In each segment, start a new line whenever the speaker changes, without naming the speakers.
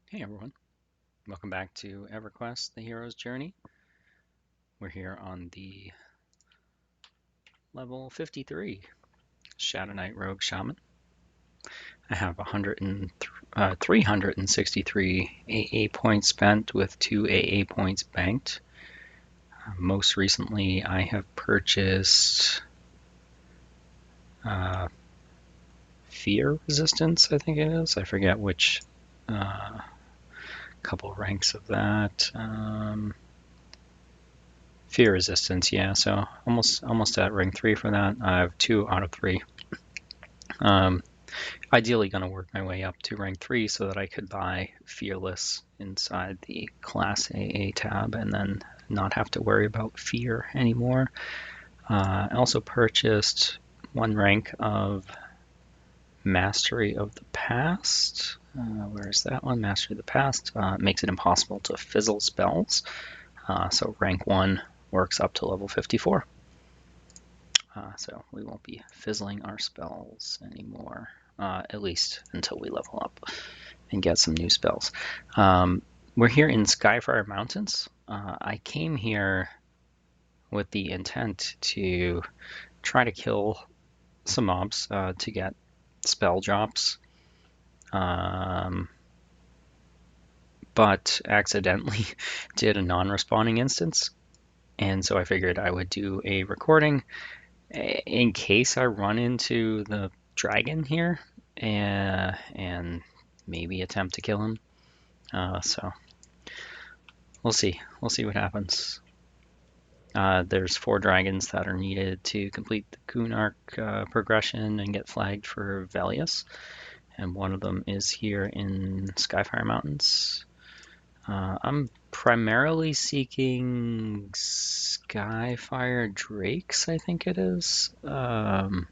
Hey everyone, welcome back to EverQuest, the hero's journey. We're here on the level 53 Shadowknight Rogue Shaman. I have 363 AA points spent with 2 AA points banked. Most recently, I have purchased Fear Resistance, I think it is. I forget which couple ranks of that. Fear Resistance, yeah, so almost at rank 3 for that. I have 2 out of 3. Ideally going to work my way up to rank 3 so that I could buy Fearless inside the Class AA tab and then not have to worry about Fear anymore. I also purchased 1 rank of Mastery of the Past. Where is that one? Mastery of the Past. Makes it impossible to fizzle spells. So rank 1 works up to level 54. So we won't be fizzling our spells anymore, at least until we level up and get some new spells. We're here in Skyfire Mountains. I came here with the intent to try to kill some mobs to get spell drops, but accidentally did a non-respawning instance, and so I figured I would do a recording in case I run into the dragon here and maybe attempt to kill him. So we'll see. We'll see what happens. There's 4 dragons that are needed to complete the Kunark progression and get flagged for Velius, and one of them is here in Skyfire Mountains. I'm primarily seeking Skyfire Drakes, I think it is. They have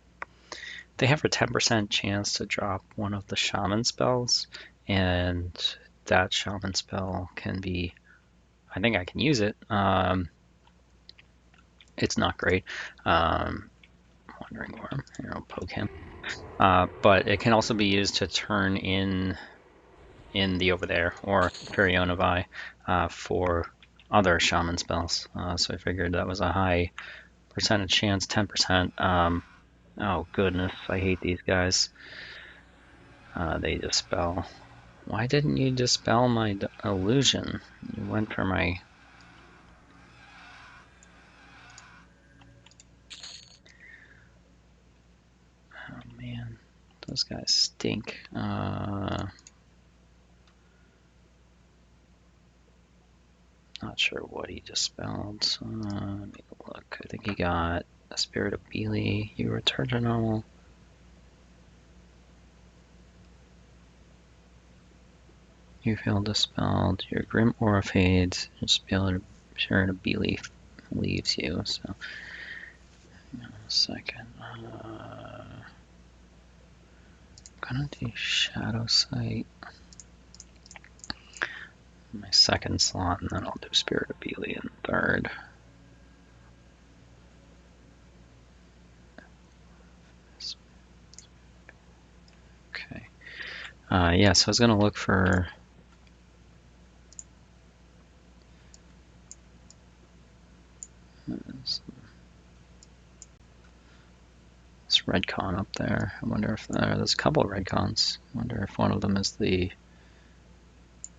a 10% chance to drop one of the Shaman spells, and that Shaman spell can be, I think I can use it. It's not great. Wandering Worm, here, I'll poke him. But it can also be used to turn in the Over There or Perionovi for other Shaman spells. So I figured that was a high percentage chance, 10%. Oh goodness, I hate these guys. They dispel. Why didn't you dispel my illusion? You went for my... Oh man, those guys stink. Not sure what he dispelled. Let me look. I think he got a Spirit of Beely. You return to normal. You feel dispelled. Your Grim Aura fades. Your Spirit of Beely leaves you. So, a second. I'm gonna do Shadow Sight. My second slot, and then I'll do Spirit of Beely in third. Okay. Yeah, so I was gonna look for this red con up there. I wonder if there's a couple of red cons. I wonder if one of them is the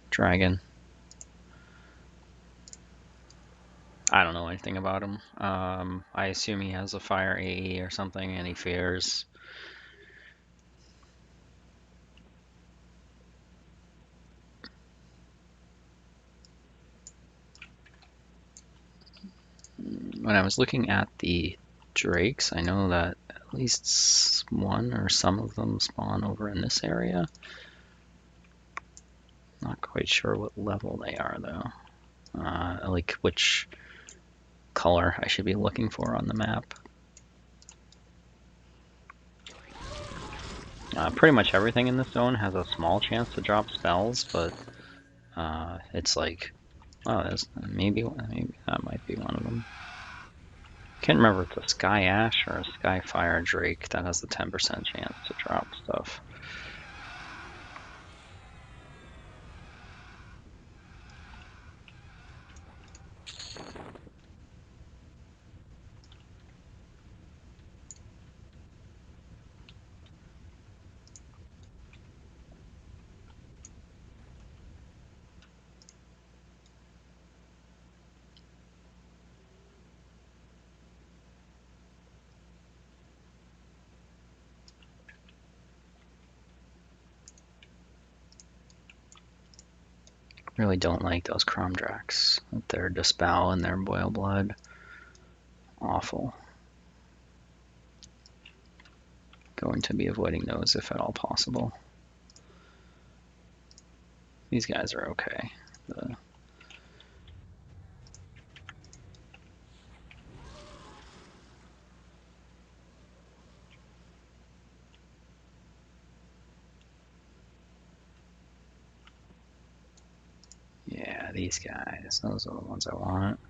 dragon. I don't know anything about him. I assume he has a fire AE or something, and he fears. When I was looking at the drakes, I know that at least one or some of them spawn over in this area. Not quite sure what level they are though. Like which color I should be looking for on the map. Pretty much everything in this zone has a small chance to drop spells, but it's like, oh, there's maybe that might be one of them. Can't remember if it's a Sky Ash or a Skyfire Drake that has the 10% chance to drop stuff. Really don't like those Cromdrax with their Dispel and their Boil Blood. Awful. Going to be avoiding those if at all possible. These guys are okay. Yeah, these guys. Those are the ones I want.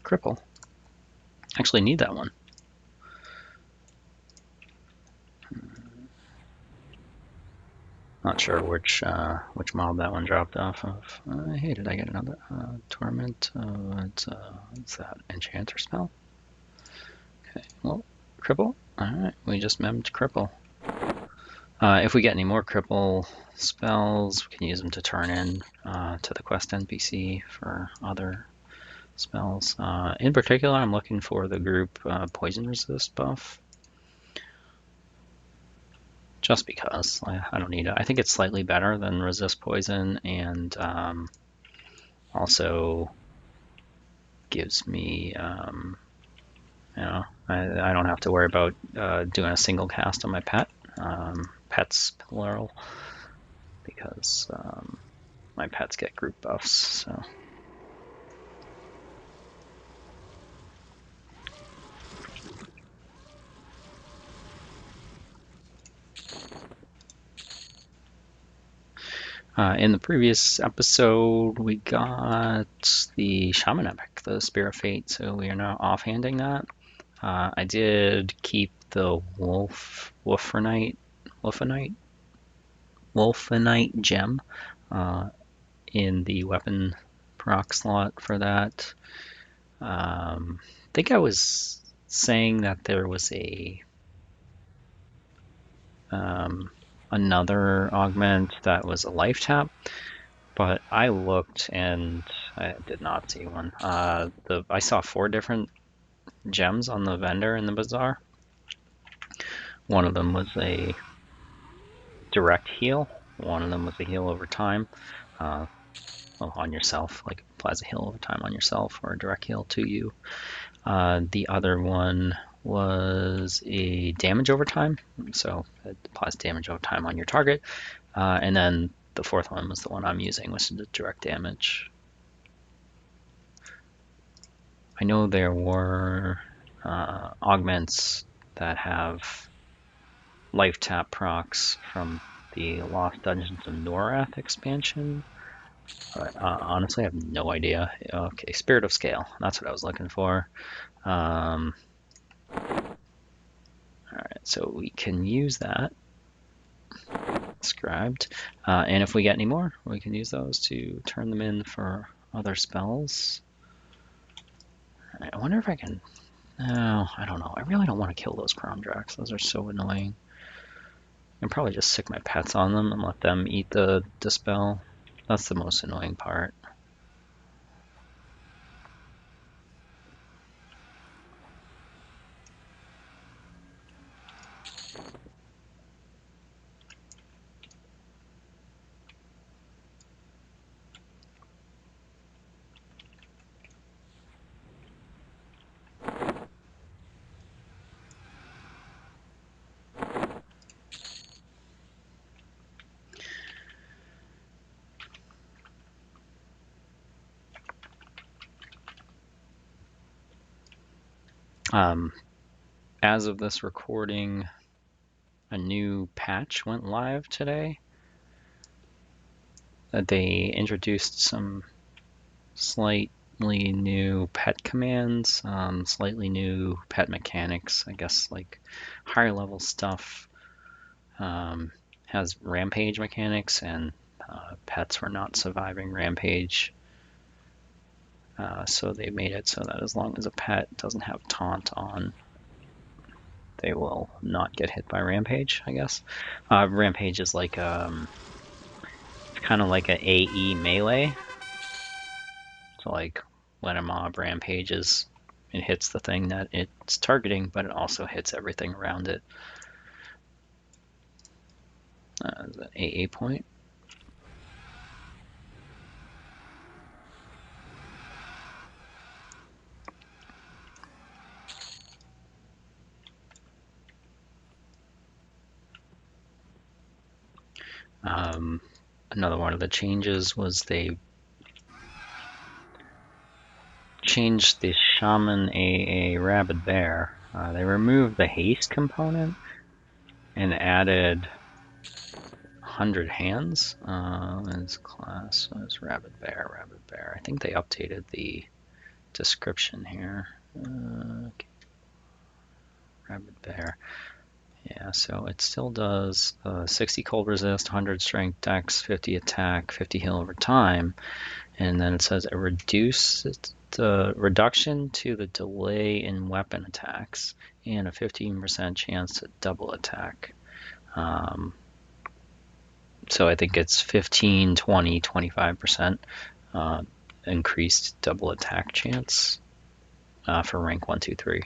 Cripple. Actually need that one. Not sure which mob that one dropped off of. Hey, did I get another torment? What's that? Enchanter spell? Okay, well, cripple. Alright, we just memmed cripple. If we get any more cripple spells, we can use them to turn in to the quest NPC for other spells. In particular, I'm looking for the group poison resist buff. Just because I don't need it. I think it's slightly better than resist poison, and also gives me, I don't have to worry about doing a single cast on my pet, pets plural, because my pets get group buffs. So. In the previous episode, we got the Shaman epic, the Spear of Fate, so we are now offhanding that. I did keep the Wolfenite gem in the weapon proc slot for that. I think I was saying that there was another augment that was a life tap, but I looked and I did not see one. I saw 4 different gems on the vendor in the bazaar. One of them was a direct heal. One of them was a heal over time, on yourself, like applies a heal over time on yourself, or a direct heal to you. The other one was a damage over time, so it applies damage over time on your target. And then the 4th one was the one I'm using, which is the direct damage. I know there were augments that have life tap procs from the Lost Dungeons of Norath expansion, but honestly, I have no idea. Okay, Spirit of Scale, that's what I was looking for. Alright, so we can use that. Scribed. And if we get any more, we can use those to turn them in for other spells. Right, I wonder if I can... No, I don't know. I really don't want to kill those Cromdrax. Those are so annoying. I can probably just sick my pets on them and let them eat the Dispel. That's the most annoying part. As of this recording, a new patch went live today. They introduced some slightly new pet commands, slightly new pet mechanics, I guess, like higher level stuff. Has rampage mechanics, and pets were not surviving rampage. So they made it so that as long as a pet doesn't have taunt on they will not get hit by Rampage, I guess. Rampage is like it's kind of like an AE melee. So like when a mob rampages, it hits the thing that it's targeting, but it also hits everything around it. The AA point. Another one of the changes was they changed the Shaman AA Rabid Bear. They removed the haste component and added 100 hands as class as Rabid Bear. I think they updated the description here. Okay. Rabid Bear. Yeah, so it still does 60 cold resist, 100 strength, dex, 50 attack, 50 heal over time, and then it says it reduces the reduction to the delay in weapon attacks and a 15% chance to double attack. So I think it's 15, 20, 25% increased double attack chance for rank 1, 2, 3.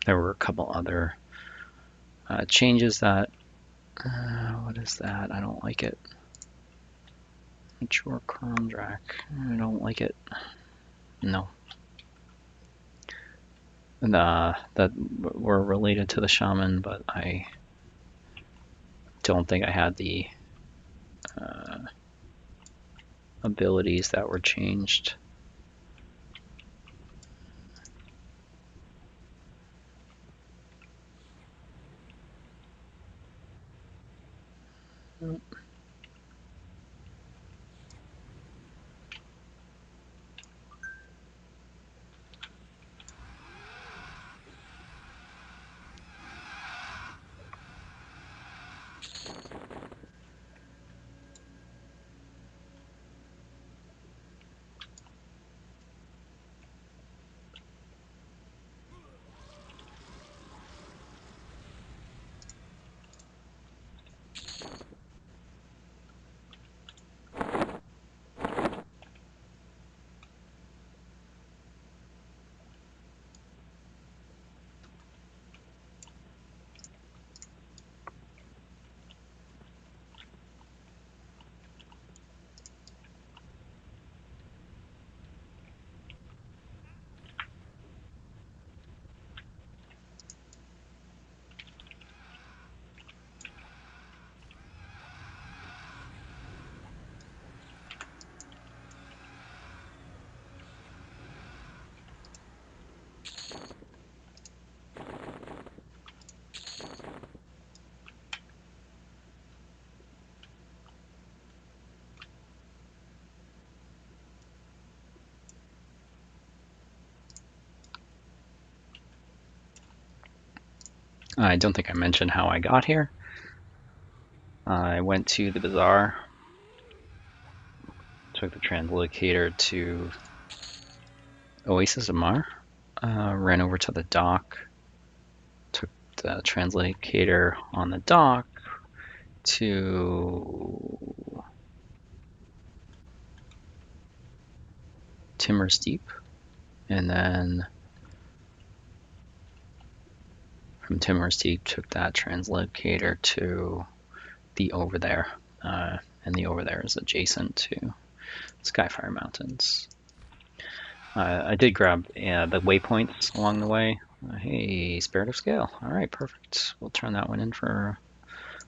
There were a couple other changes that, what is that? I don't like it. Mature Chromdrac. I don't like it. No. And, that were related to the Shaman, but I don't think I had the abilities that were changed. I don't think I mentioned how I got here. I went to the bazaar, took the translocator to Oasis of Mar, ran over to the dock, took the translocator on the dock to Timmer's Deep, and then from Timmer's Deep took that translocator to the Over There, and the Over There is adjacent to Skyfire Mountains. I did grab the waypoints along the way. Hey, Spirit of Scale. All right, perfect. We'll turn that one in for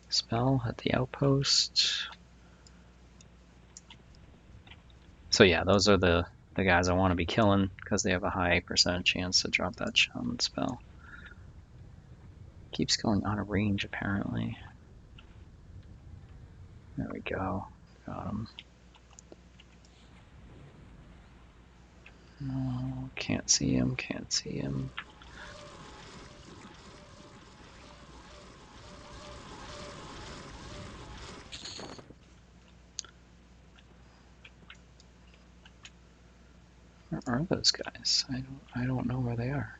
a spell at the outpost. So yeah, those are the guys I want to be killing because they have a high percent chance to drop that Shaman spell. Keeps going out of range, apparently. There we go. Got him. No, can't see him, can't see him. Where are those guys? I don't know where they are.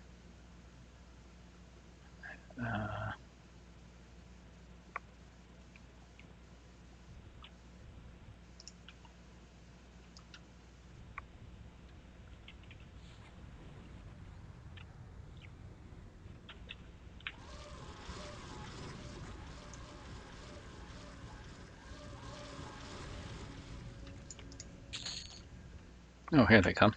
Oh, here they come.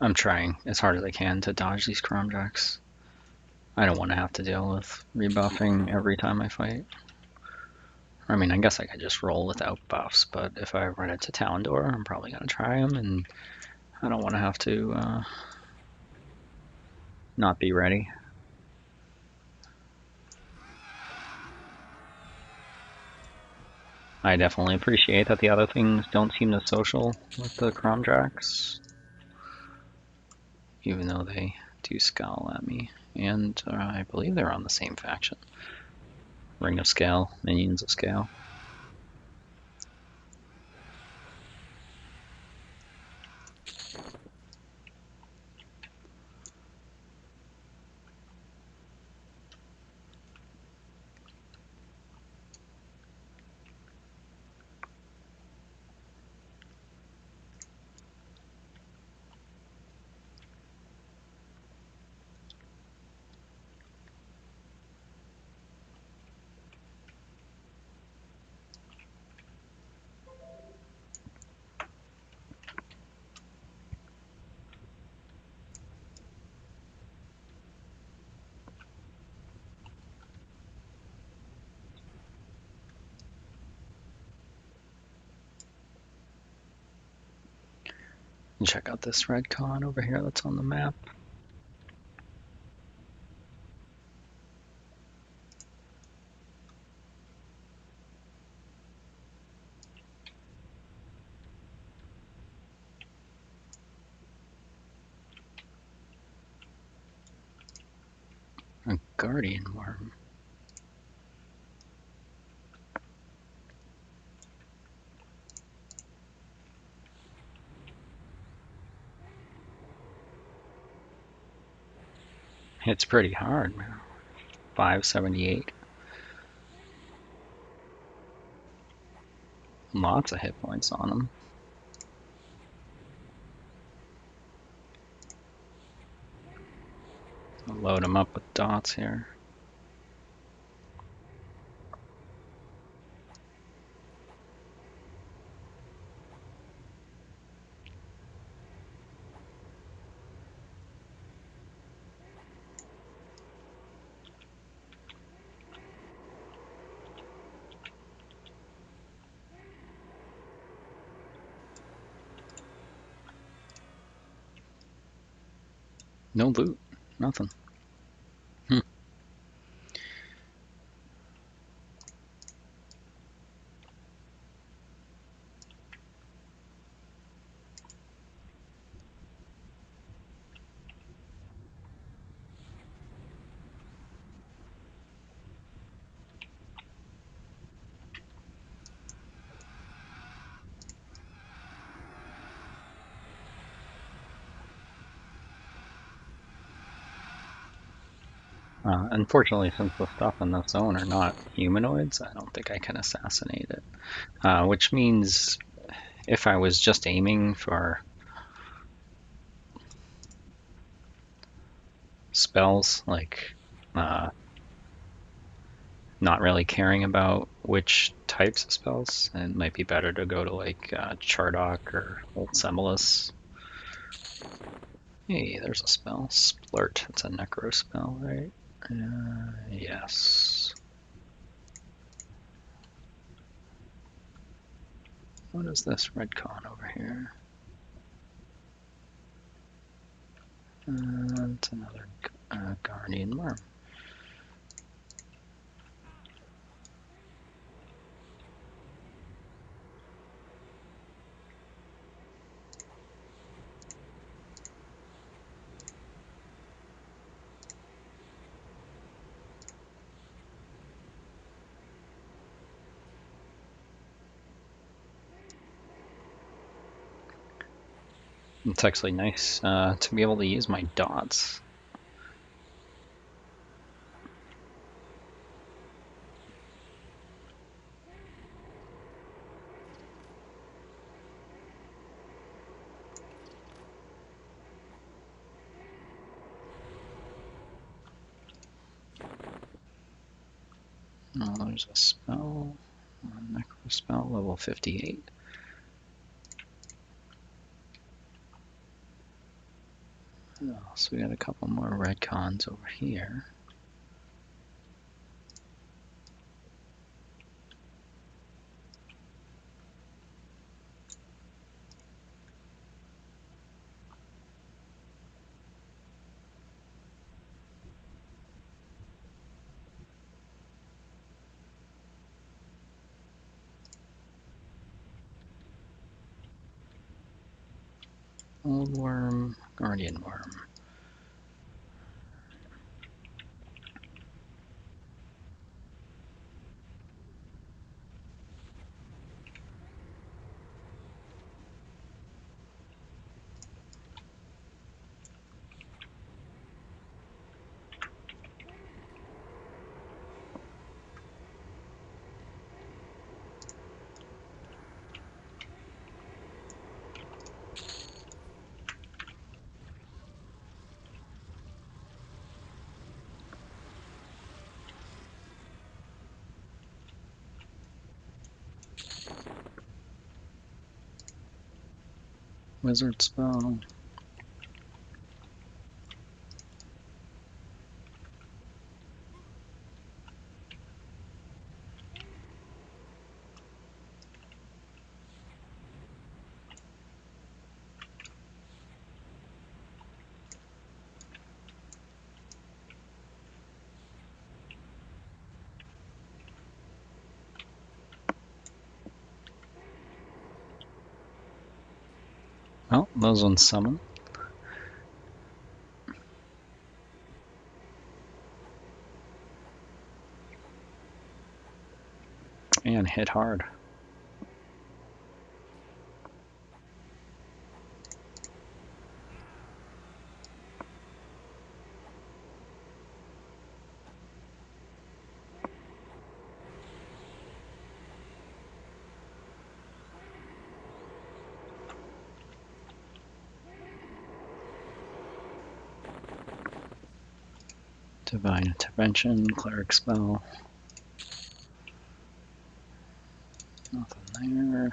I'm trying as hard as I can to dodge these Cromjacks. I don't want to have to deal with rebuffing every time I fight. I mean, I guess I could just roll without buffs, but if I run into Talendor, I'm probably going to try them, and I don't want to have to not be ready. I definitely appreciate that the other things don't seem to social with the Cromjacks, even though they do scowl at me. And I believe they're on the same faction. Ring of Scale, Minions of Scale. And check out this red con over here that's on the map. A Guardian Worm. It's pretty hard, man. 578. Lots of hit points on him. I'll load him up with dots here. No loot, nothing. Unfortunately, since the stuff in the zone are not humanoids, I don't think I can assassinate it. Which means if I was just aiming for spells, like not really caring about which types of spells, it might be better to go to like Chardock or Old Semilus. Hey, there's a spell. Splurt. It's a necro spell, right? Yes. What is this red con over here? It's another guardian worm. It's actually nice to be able to use my dots. Oh, there's a spell, a necro spell, level 58. Oh, so we got a couple more red cons over here. Old worm, guardian worm. Wizard spell. Oh, those ones summon. And hit hard. Divine intervention, cleric spell. Nothing there.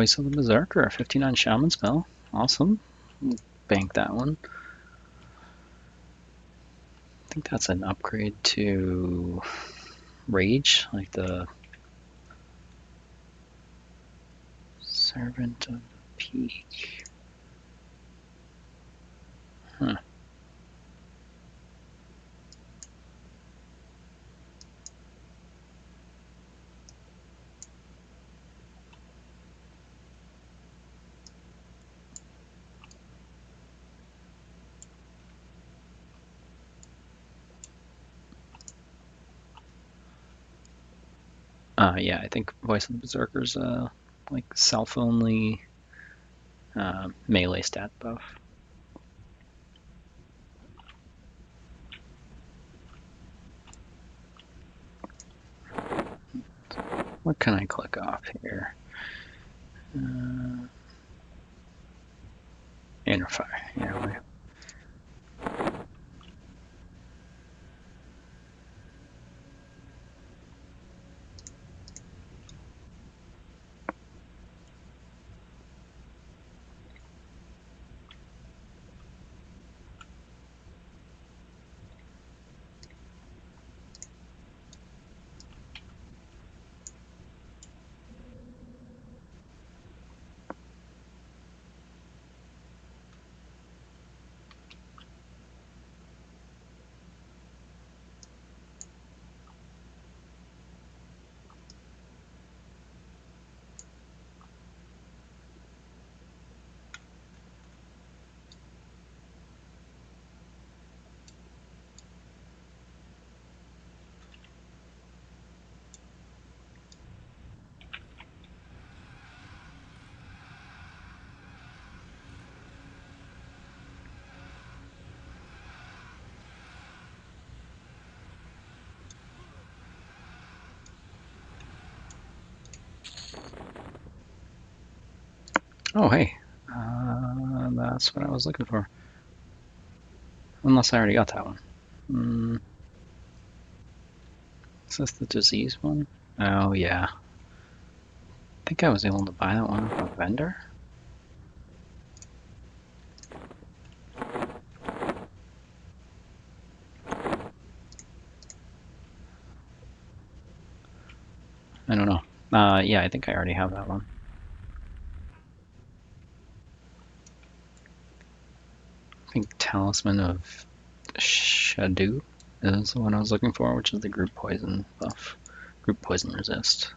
Voice of the Berserker, a 59 Shaman spell. Awesome. Bank that one. I think that's an upgrade to Rage, like the Servant of the Peak. Huh. Yeah, I think Voice of the Berserker's like self-only melee stat buff. What can I click off here? Inner fire. Yeah. Oh, hey. That's what I was looking for. Unless I already got that one. Is this the disease one? Oh, yeah. I think I was able to buy that one from a vendor. I don't know. Yeah, I think I already have that one. I think Talisman of Shadow is the one I was looking for, which is the group poison buff. Group poison resist.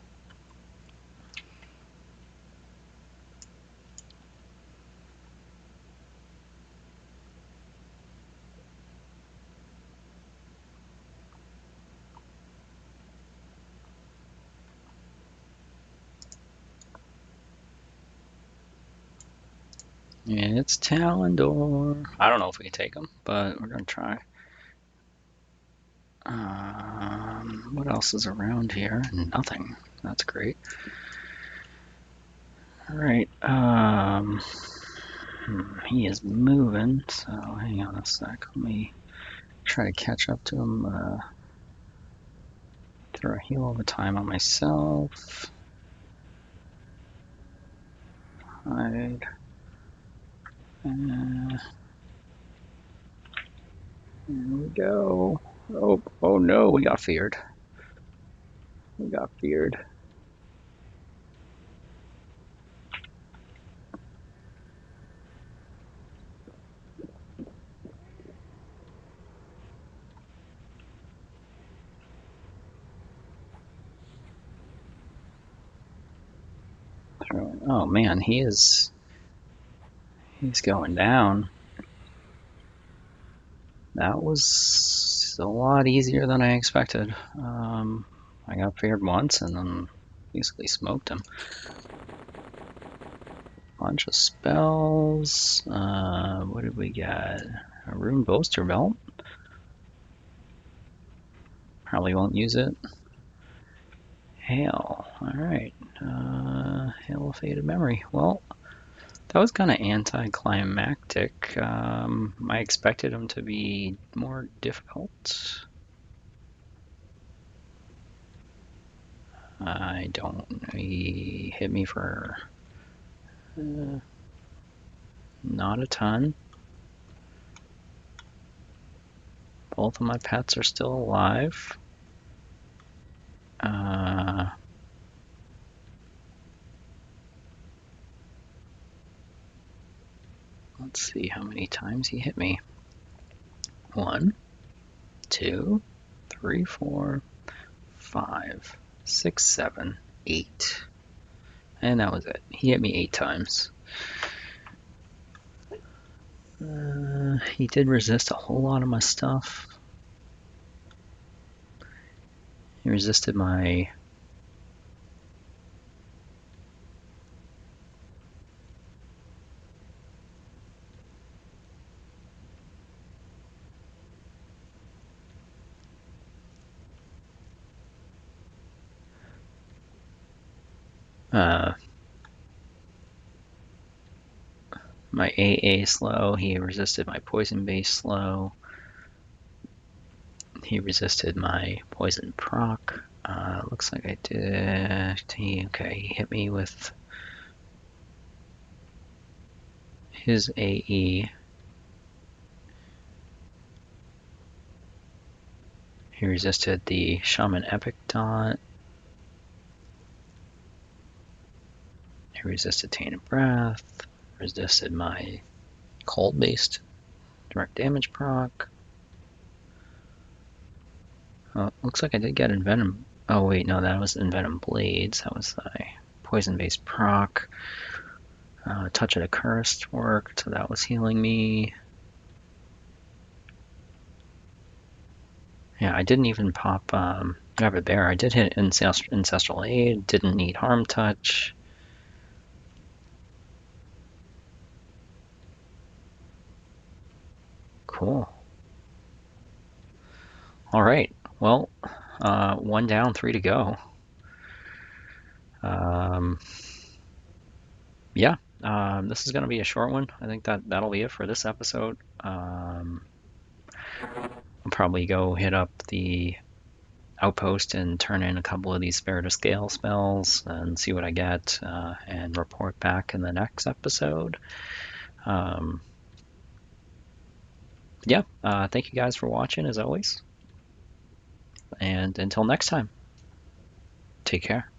It's Talendor. I don't know if we can take them, but we're gonna try. What else is around here? Nothing. That's great. All right. He is moving, so hang on a sec. Let me try to catch up to him. Throw a heal all the time on myself. Hide. Here we go. Oh no, we got feared. We got feared. Oh man, he's going down. That was a lot easier than I expected. I got feared once and then basically smoked him. Bunch of spells. What did we get? A rune bolster belt. Probably won't use it. Hail. Alright. Hail of Faded Memory. Well, that was kind of anticlimactic. I expected him to be more difficult. I don't. He hit me for Not a ton. Both of my pets are still alive. Let's see how many times he hit me. 1, 2, 3, 4, 5, 6, 7, 8. And that was it. He hit me 8 times. He did resist a whole lot of my stuff. He resisted my my AA slow. He resisted my poison base slow. He resisted my poison proc. Looks like I did. Okay, he hit me with his AE. He resisted the Shaman Epic Dot. He resisted Tainted Breath. Resisted my cold-based direct damage proc. Looks like I did get Envenom. Oh wait, no, that was Envenom Blades. That was the poison-based proc. Touch of the Cursed worked, so that was healing me. Yeah, I didn't even pop Grab a Bear. I did hit Ancestral Aid, didn't need Harm Touch. Cool. All right. Well, 1 down, 3 to go. Yeah, this is going to be a short one. I think that'll be it for this episode. I'll probably go hit up the outpost and turn in a couple of these Spirit of Scale spells and see what I get and report back in the next episode. Yeah, thank you guys for watching as always. And until next time, take care.